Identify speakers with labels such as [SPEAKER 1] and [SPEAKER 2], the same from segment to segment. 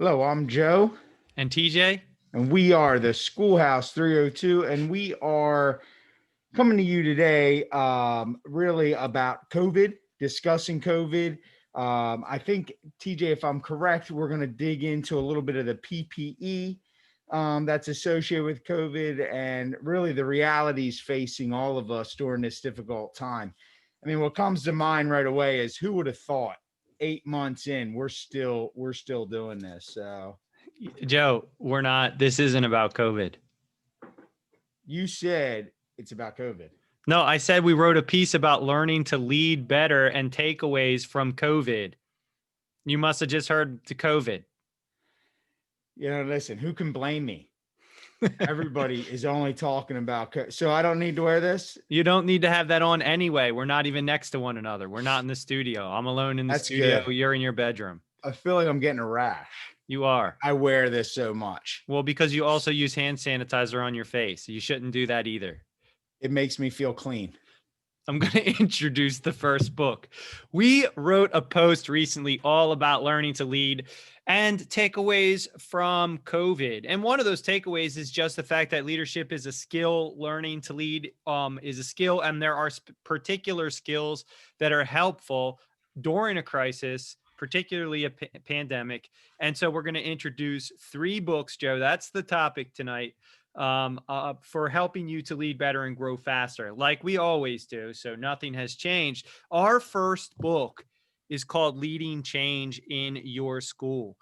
[SPEAKER 1] Hello, I'm Joe,
[SPEAKER 2] And TJ?
[SPEAKER 1] and we are the Schoolhouse 302, and we are coming to you today really about COVID, discussing COVID. I think, TJ, if I'm correct, we're going to dig into a little bit of the PPE that's associated with COVID and really the realities facing all of us during this difficult time. I mean, what comes to mind right away is who would have thought 8 months in we're still doing this. So
[SPEAKER 2] Joe, we're not, this isn't about COVID.
[SPEAKER 1] you said it's about COVID.
[SPEAKER 2] No, I said we wrote a piece about learning to lead better and takeaways from COVID. You must have just heard the COVID.
[SPEAKER 1] Listen, who can blame me? Everybody is only talking about so I don't need to wear this.
[SPEAKER 2] You don't need to have that on anyway. We're not even next to one another. We're not in the studio. I'm alone in the
[SPEAKER 1] That's
[SPEAKER 2] studio.
[SPEAKER 1] good.
[SPEAKER 2] You're in your bedroom.
[SPEAKER 1] I feel like I'm getting a rash.
[SPEAKER 2] You are.
[SPEAKER 1] I wear this so much.
[SPEAKER 2] Well, because you also use hand sanitizer on your face. You shouldn't do that either.
[SPEAKER 1] It makes me feel clean.
[SPEAKER 2] I'm going to introduce the first book. We wrote a post recently all about learning to lead and takeaways from COVID. And one of those takeaways is just the fact that leadership is a skill. Learning to lead is a skill, and there are particular skills that are helpful during a crisis, particularly a pandemic. And so we're going to introduce 3 books, Joe. That's the topic tonight, for helping you to lead better and grow faster, like we always do. So nothing has changed. Our first book is called Leading Change in Your School,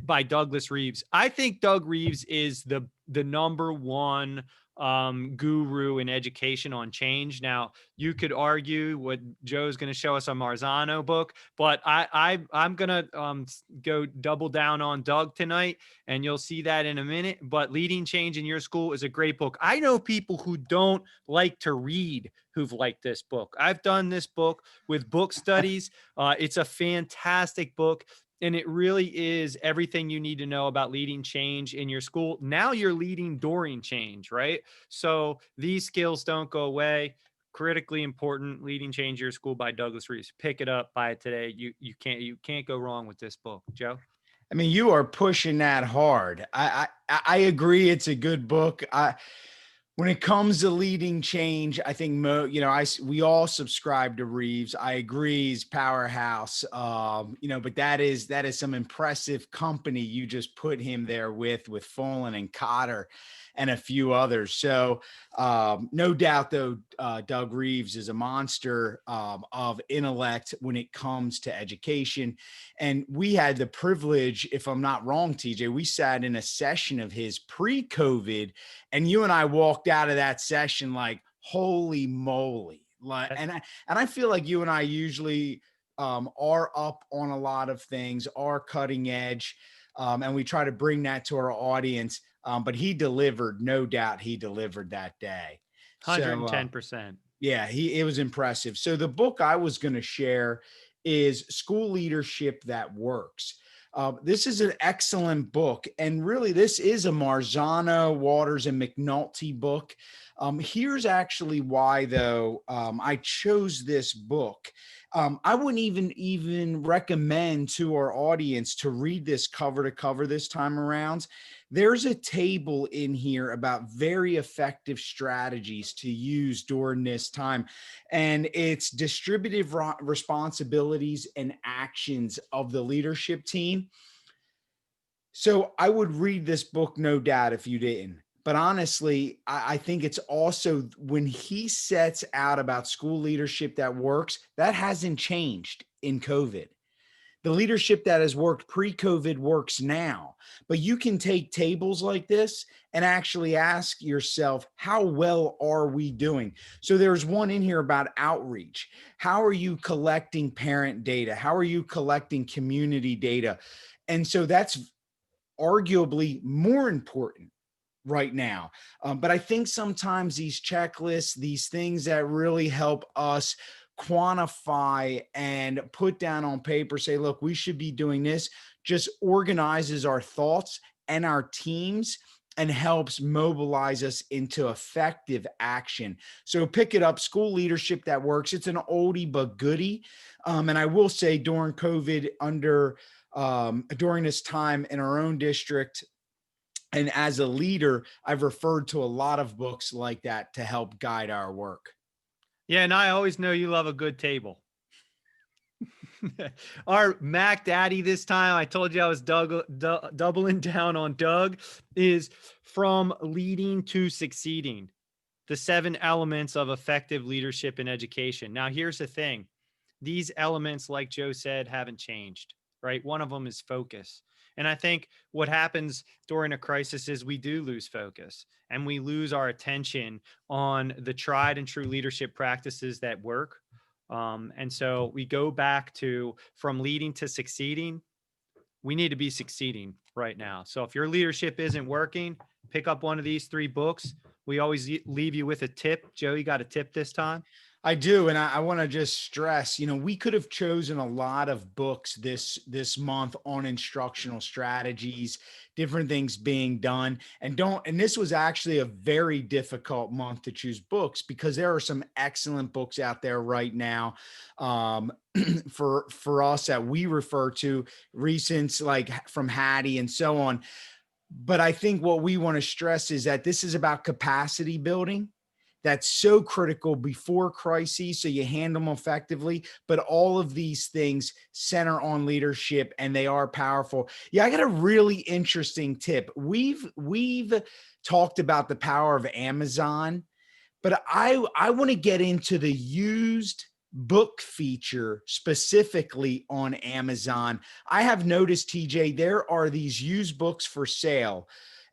[SPEAKER 2] by Douglas Reeves. I think Doug Reeves is the number one guru in education on change. Now, you could argue what Joe's going to show us on Marzano book, but I'm going to go double down on Doug tonight, and you'll see that in a minute. But Leading Change in Your School is a great book. I know people who don't like to read who've liked this book. I've done this book with book studies. It's a fantastic book. And it really is everything you need to know about leading change in your school. Now you're leading during change, right? So these skills don't go away. Critically important. Leading Change in Your School by Douglas Reeves. Pick it up, buy it today. You can't go wrong with this book, Joe.
[SPEAKER 1] I mean, you are pushing that hard. I agree. It's a good book. When it comes to leading change, I think we all subscribe to Reeves. I agree, he's powerhouse. But that is some impressive company you just put him there with Follin and Cotter and a few others. So no doubt, though, Doug Reeves is a monster of intellect when it comes to education. And we had the privilege, if I'm not wrong, TJ, we sat in a session of his pre-COVID, and you and I walked out of that session like, holy moly. And I feel like you and I usually are up on a lot of things, are cutting edge, and we try to bring that to our audience. But he delivered, no doubt he delivered that day. So
[SPEAKER 2] 110%.
[SPEAKER 1] yeah, it was impressive. So the book I was going to share is School Leadership That Works. This is an excellent book. And really, this is a Marzano, Waters, and McNulty book. Here's actually why, though, I chose this book. I wouldn't even recommend to our audience to read this cover to cover this time around. There's a table in here about very effective strategies to use during this time, and it's distributive responsibilities and actions of the leadership team. So I would read this book, no doubt, if you didn't. But honestly, I think it's also when he sets out about school leadership that works, that hasn't changed in COVID. The leadership that has worked pre-COVID works now. But you can take tables like this and actually ask yourself, how well are we doing? So there's one in here about outreach. How are you collecting parent data? How are you collecting community data? And so that's arguably more important right now. But I think sometimes these checklists, these things that really help us quantify and put down on paper, say, look, we should be doing this, just organizes our thoughts and our teams and helps mobilize us into effective action. So pick it up, School Leadership That Works. It's an oldie but goodie. And I will say during COVID, under during this time in our own district. And as a leader, I've referred to a lot of books like that to help guide our work.
[SPEAKER 2] Yeah, and I always know you love a good table. Our Mac Daddy this time, I told you I was doubling down on Doug, is From Leading to Succeeding: The 7 Elements of Effective Leadership in Education. Now, here's the thing. These elements, like Joe said, haven't changed, right? One of them is focus. And I think what happens during a crisis is we do lose focus and we lose our attention on the tried and true leadership practices that work. And so we go back to from leading to succeeding. We need to be succeeding right now. So if your leadership isn't working, pick up one of these 3 books. We always leave you with a tip. Joe, you got a tip this time?
[SPEAKER 1] I do, and I want to just stress, we could have chosen a lot of books this month on instructional strategies, different things being done, and this was actually a very difficult month to choose books because there are some excellent books out there right now, for us that we refer to, recent, like from Hattie and so on. But I think what we want to stress is that this is about capacity building. That's so critical before crises, so you handle them effectively. But all of these things center on leadership, and they are powerful. Yeah, I got a really interesting tip. We've talked about the power of Amazon, but I want to get into the used book feature specifically on Amazon. I have noticed, TJ, there are these used books for sale,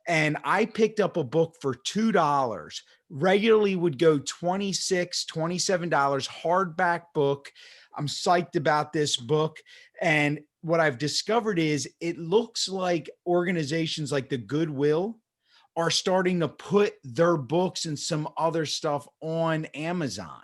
[SPEAKER 1] and I picked up a book for $2. Regularly would go $26, $27, hardback book. I'm psyched about this book. And what I've discovered is it looks like organizations like the Goodwill are starting to put their books and some other stuff on Amazon.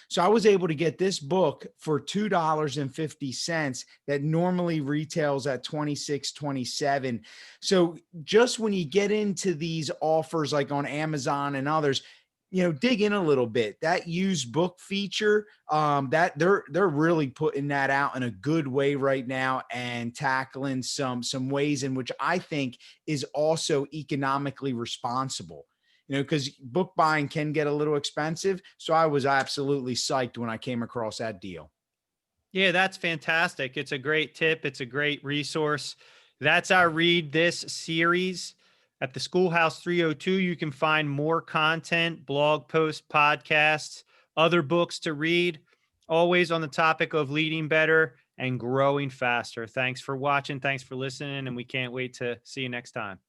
[SPEAKER 1] So I was able to get this book for $2.50 that normally retails at $26, $27. So just when you get into these offers like on Amazon and others, dig in a little bit. That used book feature, that they're really putting that out in a good way right now and tackling some ways in which I think is also economically responsible. Because book buying can get a little expensive. So I was absolutely psyched when I came across that deal.
[SPEAKER 2] Yeah, that's fantastic. It's a great tip. It's a great resource. That's our Read This series. At the Schoolhouse 302, you can find more content, blog posts, podcasts, other books to read, always on the topic of leading better and growing faster. Thanks for watching. Thanks for listening. And we can't wait to see you next time.